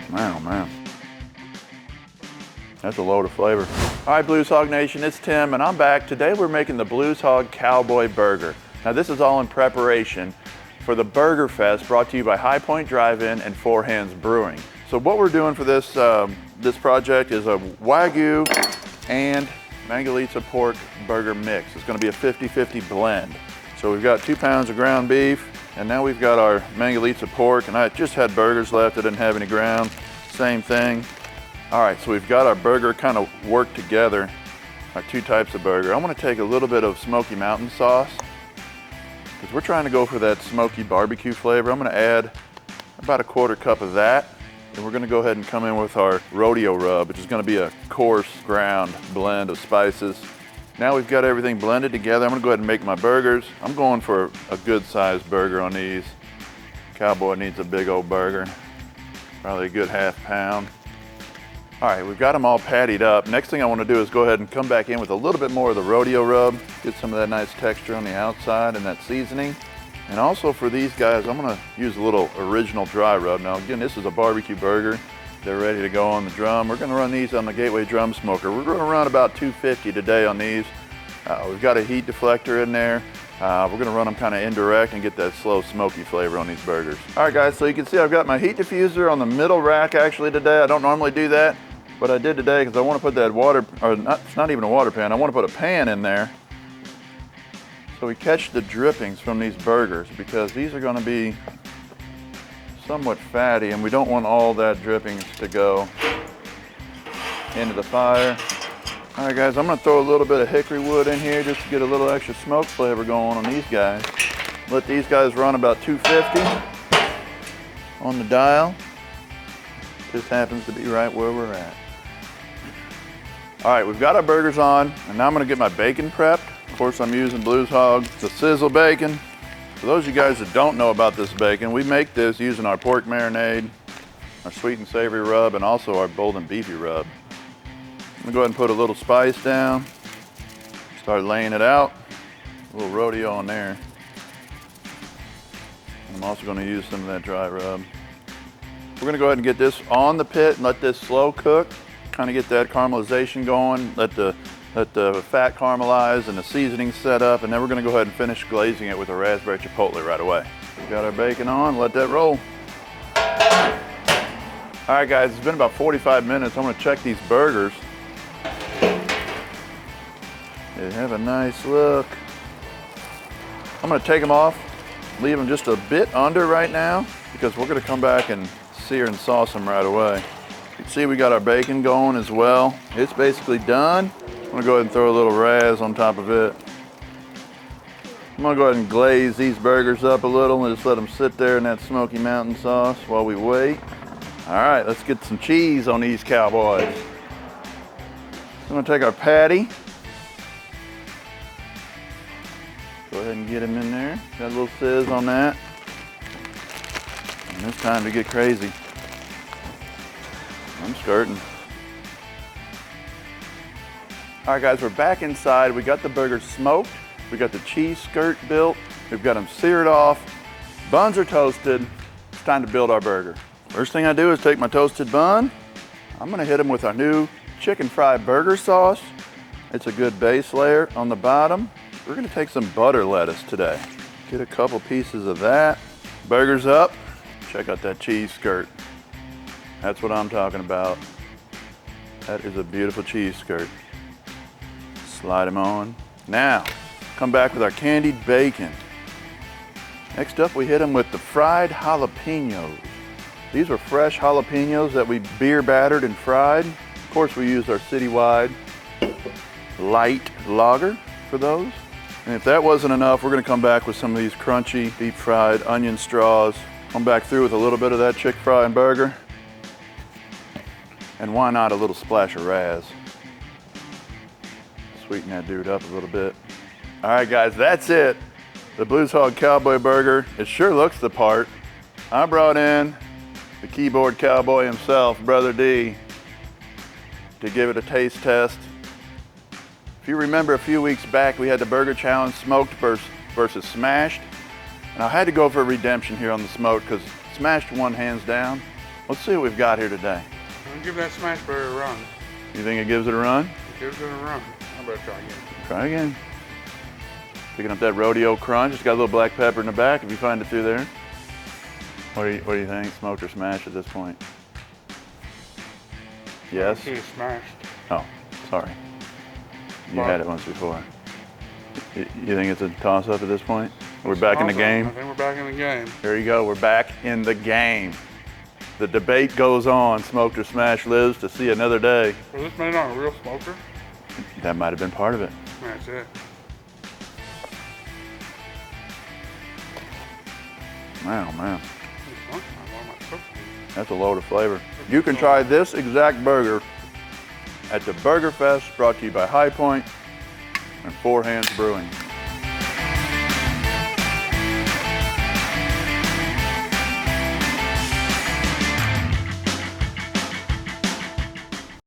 Man, oh man. That's a load of flavor. All right, Blues Hog Nation, it's Tim, and I'm back. Today we're making the Blues Hog Cowboy Burger. Now this is all in preparation for the Burger Fest brought to you by High Point Drive-In and Four Hands Brewing. So what we're doing for this, this project is a Wagyu and Mangalitsa pork burger mix. It's gonna be a 50-50 blend. So we've got 2 pounds of ground beef, and now we've got our Mangalitsa pork, and I just had burgers left, I didn't have any ground, same thing. All right, so we've got our burger kind of worked together, our 2 types of burger. I'm gonna take a little bit of Smoky Mountain sauce, because we're trying to go for that smoky barbecue flavor. I'm gonna add about a 1/4 cup of that, and we're gonna go ahead and come in with our rodeo rub, which is gonna be a coarse ground blend of spices. Now we've got everything blended together. I'm gonna go ahead and make my burgers. I'm going for a good sized burger on these. Cowboy needs a big old burger, probably a good 1/2 pound. All right, we've got them all pattied up. Next thing I want to do is go ahead and come back in with a little bit more of the rodeo rub, get some of that nice texture on the outside and that seasoning. And also for these guys, I'm gonna use a little original dry rub. Now again, this is a barbecue burger. They're ready to go on the drum. We're gonna run these on the Gateway Drum Smoker. We're gonna run about 250 today on these. We've got a heat deflector in there. We're gonna run them kind of indirect and get that slow smoky flavor on these burgers. All right guys, so you can see I've got my heat diffuser on the middle rack actually today. I don't normally do that, but I did today because I want to put that water, or not, it's not even a water pan, I want to put a pan in there so we catch the drippings from these burgers, because these are going to be somewhat fatty and we don't want all that drippings to go into the fire. All right guys, I'm going to throw a little bit of hickory wood in here just to get a little extra smoke flavor going on these guys. Let these guys run about 250 on the dial. Just happens to be right where we're at. All right, we've got our burgers on, and now I'm gonna get my bacon prepped. Of course, I'm using Blues Hog, the sizzle bacon. For those of you guys that don't know about this bacon, we make this using our pork marinade, our sweet and savory rub, and also our bold and beefy rub. I'm gonna go ahead and put a little spice down, start laying it out, a little rodeo on there. I'm also gonna use some of that dry rub. We're gonna go ahead and get this on the pit and let this slow cook, kind of get that caramelization going, let the fat caramelize and the seasoning set up, and then we're gonna go ahead and finish glazing it with a raspberry chipotle right away. We've got our bacon on, let that roll. All right guys, it's been about 45 minutes. I'm gonna check these burgers. They have a nice look. I'm gonna take them off, leave them just a bit under right now, because we're gonna come back and sear and sauce them right away. You can see we got our bacon going as well. It's basically done. I'm gonna go ahead and throw a little raz on top of it. I'm gonna go ahead and glaze these burgers up a little and just let them sit there in that Smoky Mountain sauce while we wait. All right, let's get some cheese on these cowboys. I'm gonna take our patty. Go ahead and get him in there. Got a little sizz on that. And it's time to get crazy. I'm skirting. All right guys, we're back inside. We got the burgers smoked. We got the cheese skirt built. We've got them seared off. Buns are toasted. It's time to build our burger. First thing I do is take my toasted bun. I'm gonna hit them with our new chicken fried burger sauce. It's a good base layer on the bottom. We're gonna take some butter lettuce today. Get a couple pieces of that. Burgers up. Check out that cheese skirt. That's what I'm talking about. That is a beautiful cheese skirt. Slide them on. Now, come back with our candied bacon. Next up, we hit them with the fried jalapenos. These were fresh jalapenos that we beer battered and fried. Of course, we used our citywide light lager for those. And if that wasn't enough, we're gonna come back with some of these crunchy, deep fried onion straws. Come back through with a little bit of that chicken fry and burger. And why not a little splash of raz? Sweeten that dude up a little bit. All right guys, that's it. The Blues Hog Cowboy Burger. It sure looks the part. I brought in the keyboard cowboy himself, Brother D, to give it a taste test. If you remember a few weeks back, we had the burger challenge, smoked versus smashed. And I had to go for a redemption here on the smoked because smashed won hands down. Let's see what we've got here today. I'll give that smash burger a run. You think it gives it a run? It gives it a run. I better try again. Try again. Picking up that rodeo crunch. It's got a little black pepper in the back if you find it through there. What do you think? Smoked or smashed at this point? Yes? It's smashed. Oh, sorry. You had it once before. You think it's a toss-up at this point? We're back in the game? I think we're back in the game. Here you go. We're back in the game. The debate goes on. Smoked or smashed lives to see another day. Was this made on a real smoker? That might have been part of it. That's it. Wow, man. It's That's a load of flavor. You can try this exact burger at the Burger Fest, brought to you by High Point and Four Hands Brewing.